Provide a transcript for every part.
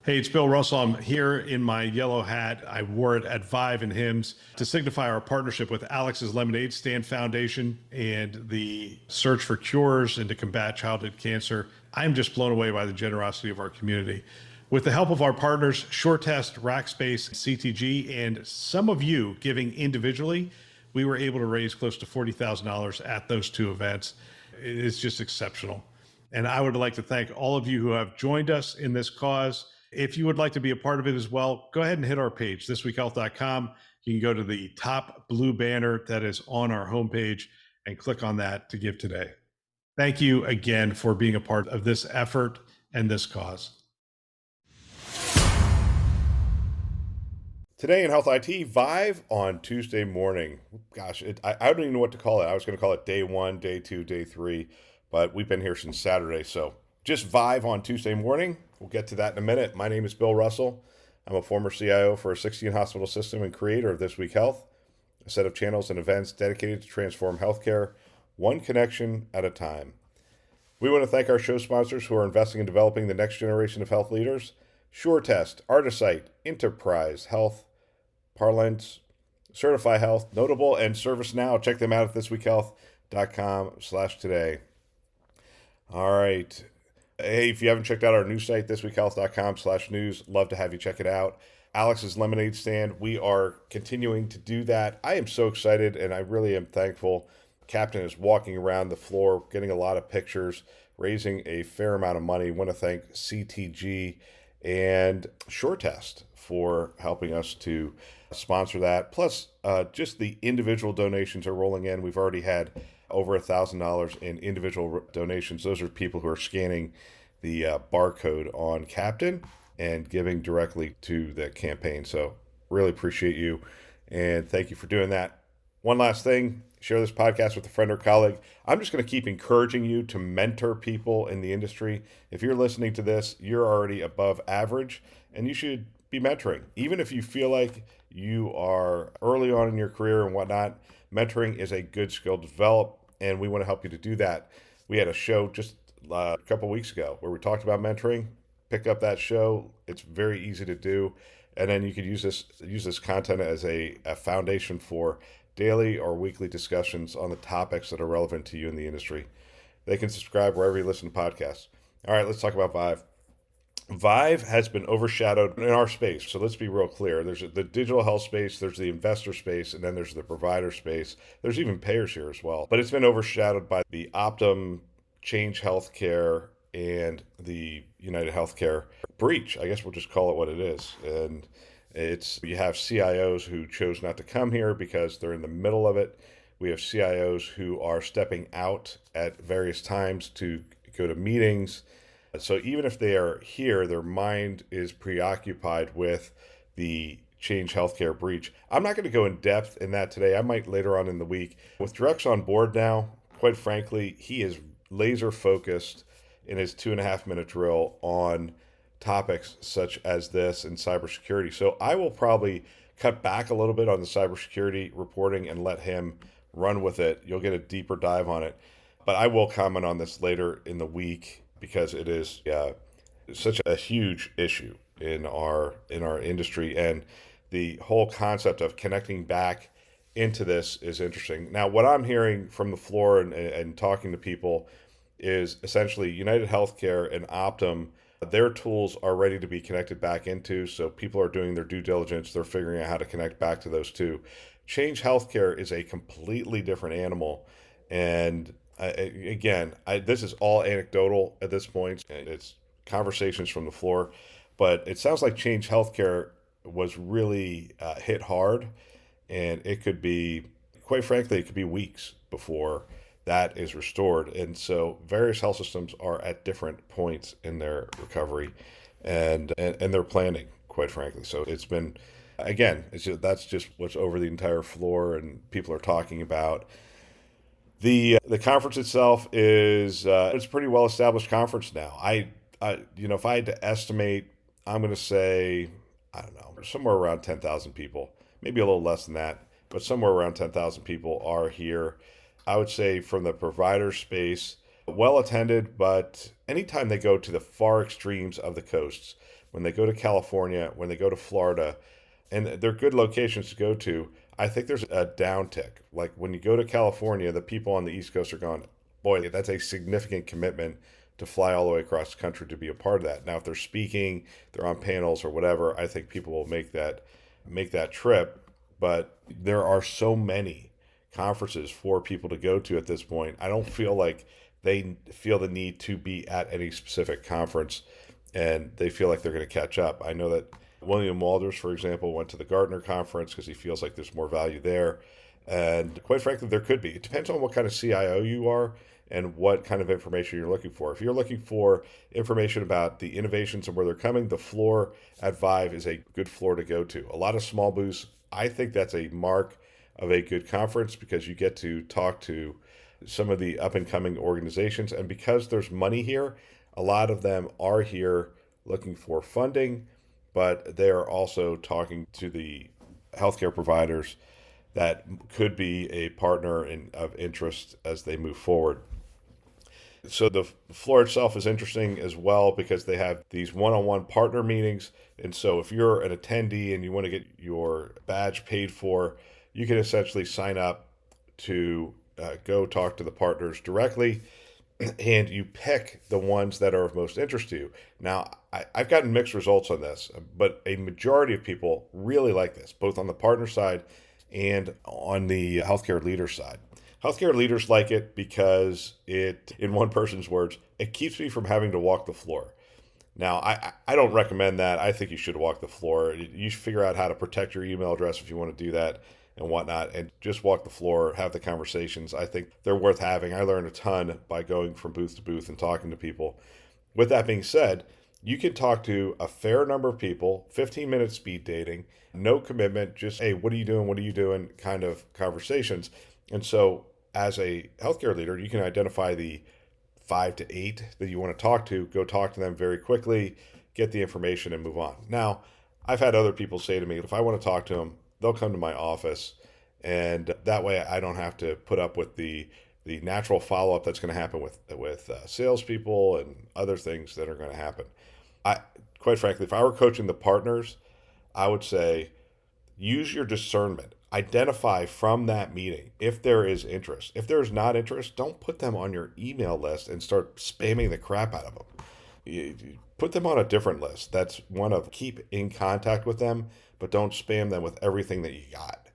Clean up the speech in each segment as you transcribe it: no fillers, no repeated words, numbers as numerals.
Hey, it's Bill Russell. I'm here in my yellow hat. I wore it at VIVE and HIMSS to signify our partnership with Alex's Lemonade Stand Foundation and the search for cures and to combat childhood cancer. I'm just blown away by the generosity of our community. With the help of our partners, SureTest, Rackspace, CTG, and some of you giving individually, we were able to raise close to $40,000 at those two events. It is just exceptional. And I would like to thank all of you who have joined us in this cause. If you would like to be a part of it as well, go ahead and hit our page, thisweekhealth.com. You can go to the top blue banner that is on our homepage and click on that to give today. Thank you again for being a part of this effort and this cause. Today in Health IT, VIVE on Tuesday morning. Gosh, I don't even know what to call it. I was going to call it day one, day two, day three, but we've been here since Saturday. So just VIVE on Tuesday morning. We'll get to that in a minute. My name is Bill Russell. I'm a former CIO for a 16 hospital system and creator of This Week Health, a set of channels and events dedicated to transform healthcare, one connection at a time. We want to thank our show sponsors who are investing in developing the next generation of health leaders: SureTest, Artisight, Enterprise Health, Parlance, Certify Health, Notable, and ServiceNow. Check them out at thisweekhealth.com/today. All right. Hey, if you haven't checked out our news site, thisweekhealth.com/news, love to have you check it out. Alex's Lemonade Stand, we are continuing to do that. I am so excited, and I really am thankful. Captain is walking around the floor, getting a lot of pictures, raising a fair amount of money. I want to thank CTG and SureTest for helping us to sponsor that. Plus, just the individual donations are rolling in. We've already had over $1,000 in individual donations. Those are people who are scanning the barcode on Captain and giving directly to the campaign. So really appreciate you, and thank you for doing that. One last thing, share this podcast with a friend or colleague. I'm just going to keep encouraging you to mentor people in the industry. If you're listening to this, you're already above average, and you should be mentoring. Even if you feel like you are early on in your career and whatnot, mentoring is a good skill to develop, and we want to help you to do that. We had a show just a couple weeks ago where we talked about mentoring. Pick up that show. It's very easy to do, and then you could use this content as a foundation for daily or weekly discussions on the topics that are relevant to you in the industry. They can subscribe wherever you listen to podcasts. All right, let's talk about VIVE. VIVE has been overshadowed in our space. So let's be real clear. There's the digital health space, there's the investor space, and then there's the provider space. There's even payers here as well. But it's been overshadowed by the Optum, Change Healthcare, and the United Healthcare breach. I guess we'll just call it what it is. And you have CIOs who chose not to come here because they're in the middle of it. We have CIOs who are stepping out at various times to go to meetings. So even if they are here, their mind is preoccupied with the Change Healthcare breach. I'm not going to go in depth in that today. I might later on in the week. With Drex on board now, quite frankly, he is laser focused in his 2.5 minute drill on topics such as this and cybersecurity. So I will probably cut back a little bit on the cybersecurity reporting and let him run with it. You'll get a deeper dive on it. But I will comment on this later in the week because it is such a huge issue in our industry, and the whole concept of connecting back into this is interesting. Now, what I'm hearing from the floor and talking to people is essentially United Healthcare and Optum, their tools are ready to be connected back into, so people are doing their due diligence. They're figuring out how to connect back to those two. Change Healthcare is a completely different animal, and this is all anecdotal at this point. It's conversations from the floor, but it sounds like Change Healthcare was really hit hard, and it could be, quite frankly, it could be weeks before that is restored. And so various health systems are at different points in their recovery and their planning, quite frankly. So it's been, again, that's just what's over the entire floor and people are talking about. The conference itself is it's a pretty well established conference now. If I had to estimate, I'm going to say, I don't know, somewhere around 10,000 people, maybe a little less than that, but somewhere around 10,000 people are here. I would say from the provider space, well attended, but anytime they go to the far extremes of the coasts, when they go to California, when they go to Florida, and they're good locations to go to, I think there's a downtick. Like when you go to California, the people on the East Coast are going, boy, that's a significant commitment to fly all the way across the country to be a part of that. Now, if they're speaking, they're on panels or whatever, I think people will make that trip. But there are so many conferences for people to go to at this point. I don't feel like they feel the need to be at any specific conference, and they feel like they're going to catch up. I know that William Walders, for example, went to the Gartner conference because he feels like there's more value there. And quite frankly, there could be. It depends on what kind of CIO you are and what kind of information you're looking for. If you're looking for information about the innovations and where they're coming, the floor at VIVE is a good floor to go to. A lot of small booths. I think that's a mark of a good conference because you get to talk to some of the up and coming organizations. And because there's money here, a lot of them are here looking for funding, but they are also talking to the healthcare providers that could be a partner of interest as they move forward. So the floor itself is interesting as well because they have these one-on-one partner meetings. And so if you're an attendee and you want to get your badge paid for, you can essentially sign up to go talk to the partners directly, and you pick the ones that are of most interest to you. Now, I've gotten mixed results on this, but a majority of people really like this, both on the partner side and on the healthcare leader side. Healthcare leaders like it because it, in one person's words, it keeps me from having to walk the floor. Now, I don't recommend that. I think you should walk the floor. You should figure out how to protect your email address if you want to do that and whatnot, and just walk the floor, have the conversations. I think they're worth having. I learned a ton by going from booth to booth and talking to people. With that being said, you can talk to a fair number of people, 15-minute speed dating, no commitment, just, hey, what are you doing? What are you doing? Kind of conversations. And so as a healthcare leader, you can identify the 5 to 8 that you want to talk to, go talk to them very quickly, get the information and move on. Now, I've had other people say to me, if I want to talk to them, they'll come to my office, and that way I don't have to put up with the natural follow-up that's going to happen with salespeople and other things that are going to happen. Quite frankly, if I were coaching the partners, I would say use your discernment. Identify from that meeting if there is interest. If there's not interest, don't put them on your email list and start spamming the crap out of them. You put them on a different list. That's one of keep in contact with them, but don't spam them with everything that you got.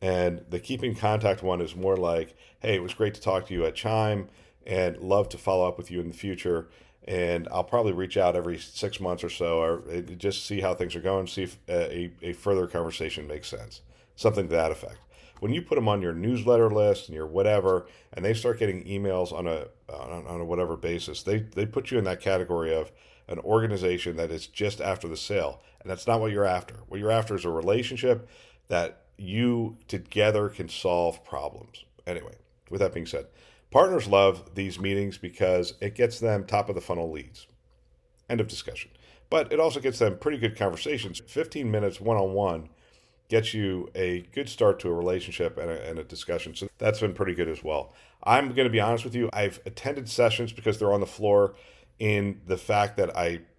And the keep in contact one is more like, hey, it was great to talk to you at Chime and love to follow up with you in the future. And I'll probably reach out every 6 months or so, or just see how things are going, see if a further conversation makes sense. Something to that effect. When you put them on your newsletter list and your whatever, and they start getting emails on a whatever basis, they put you in that category of an organization that is just after the sale. And that's not what you're after. What you're after is a relationship that you together can solve problems. Anyway, with that being said, partners love these meetings because it gets them top of the funnel leads. End of discussion. But it also gets them pretty good conversations. 15 minutes one-on-one gets you a good start to a relationship and a discussion. So that's been pretty good as well. I'm going to be honest with you. I've attended sessions because they're on the floor in the fact that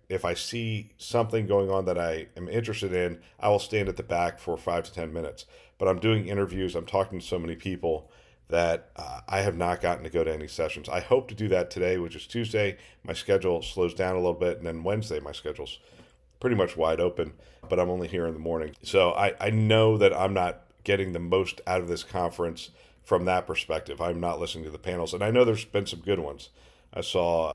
if I see something going on that I am interested in, I will stand at the back for 5 to 10 minutes. But I'm doing interviews. I'm talking to so many people that I have not gotten to go to any sessions. I hope to do that today, which is Tuesday. My schedule slows down a little bit. And then Wednesday, my schedule's pretty much wide open, but I'm only here in the morning. So I know that I'm not getting the most out of this conference from that perspective. I'm not listening to the panels. And I know there's been some good ones. I saw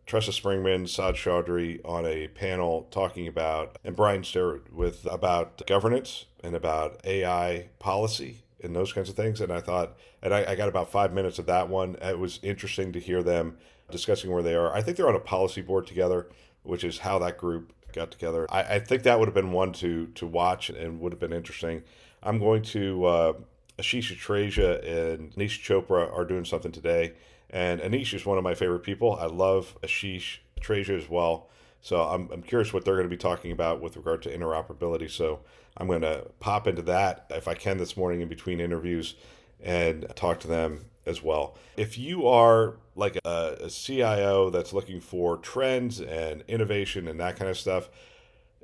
Tressa Springman, Saad Chaudhry on a panel talking about, and Brian Sterrett about governance and about AI policy and those kinds of things. And I thought, and I got about 5 minutes of that one. It was interesting to hear them discussing where they are. I think they're on a policy board together, which is how that group got together. I think that would have been one to watch and would have been interesting. I'm going to, Ashish Atreja and Anish Chopra are doing something today. And Anish is one of my favorite people. I love Ashish Atreja as well. So I'm curious what they're going to be talking about with regard to interoperability. So I'm going to pop into that if I can this morning in between interviews and talk to them as well. If you are like a CIO that's looking for trends and innovation and that kind of stuff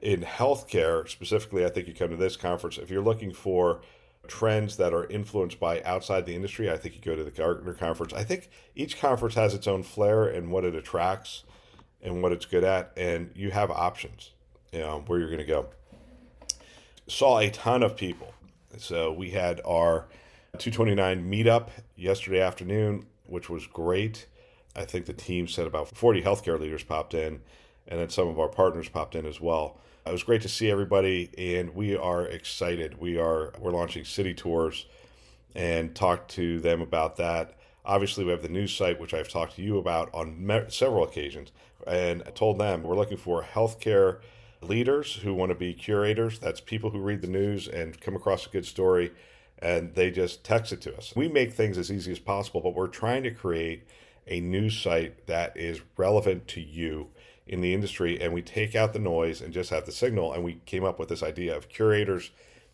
in healthcare specifically, I think you come to this conference. If you're looking for trends that are influenced by outside the industry, I think you go to the Gartner conference. I think each conference has its own flair and what it attracts and what it's good at, and you have options, where you're going to go. Saw a ton of people. So we had our 229 meetup yesterday afternoon, which was great. I think the team said about 40 healthcare leaders popped in, and then some of our partners popped in as well. It was great to see everybody, and we are excited. We're launching city tours and talk to them about that. Obviously, we have the news site, which I've talked to you about on several occasions, and I told them we're looking for healthcare leaders who want to be curators. That's people who read the news and come across a good story, and they just text it to us. We make things as easy as possible, but we're trying to create a news site that is relevant to you in the industry, and we take out the noise and just have the signal. And we came up with this idea of curators.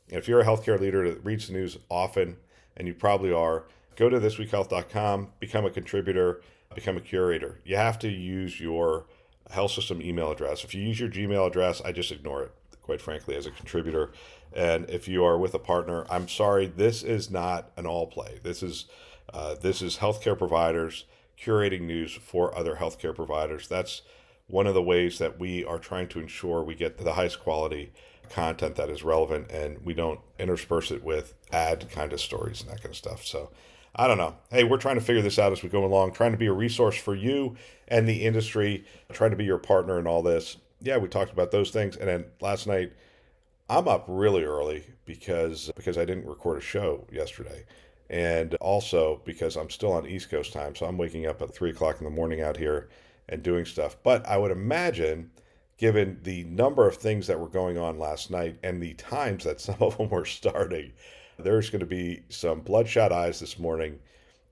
And if you're a healthcare leader that reads the news often, and you probably are, go to thisweekhealth.com, become a contributor, become a curator. You have to use your health system email address. If you use your Gmail address, I just ignore it, quite frankly, as a contributor. And if you are with a partner, I'm sorry, this is not an all play. This is healthcare providers curating news for other healthcare providers. That's one of the ways that we are trying to ensure we get the highest quality content that is relevant, and we don't intersperse it with ad kind of stories and that kind of stuff. So I don't know. Hey, we're trying to figure this out as we go along, trying to be a resource for you and the industry, trying to be your partner in all this. Yeah, we talked about those things. And then last night, I'm up really early because I didn't record a show yesterday. And also because I'm still on East Coast time. So I'm waking up at 3 o'clock in the morning out here and doing stuff. But I would imagine, given the number of things that were going on last night and the times that some of them were starting, there's going to be some bloodshot eyes this morning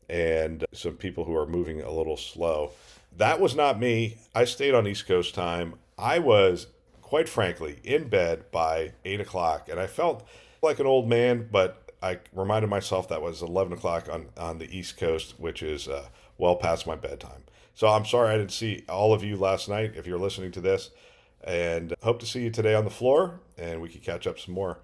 and some people who are moving a little slow. That was not me. I stayed on East Coast time. I was, quite frankly, in bed by 8 o'clock, and I felt like an old man, but I reminded myself that was 11 o'clock on the East Coast, which is well past my bedtime. So I'm sorry I didn't see all of you last night if you're listening to this, and hope to see you today on the floor, and we can catch up some more.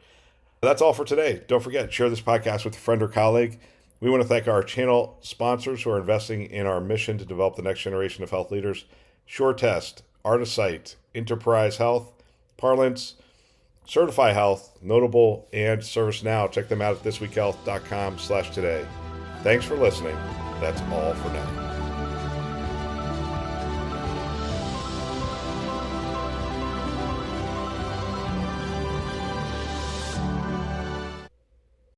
That's all for today. Don't forget, share this podcast with a friend or colleague. We want to thank our channel sponsors who are investing in our mission to develop the next generation of health leaders: SureTest, Artisight, Enterprise Health, Parlance, Certify Health, Notable, and ServiceNow. Check them out at thisweekhealth.com/today. Thanks for listening. That's all for now.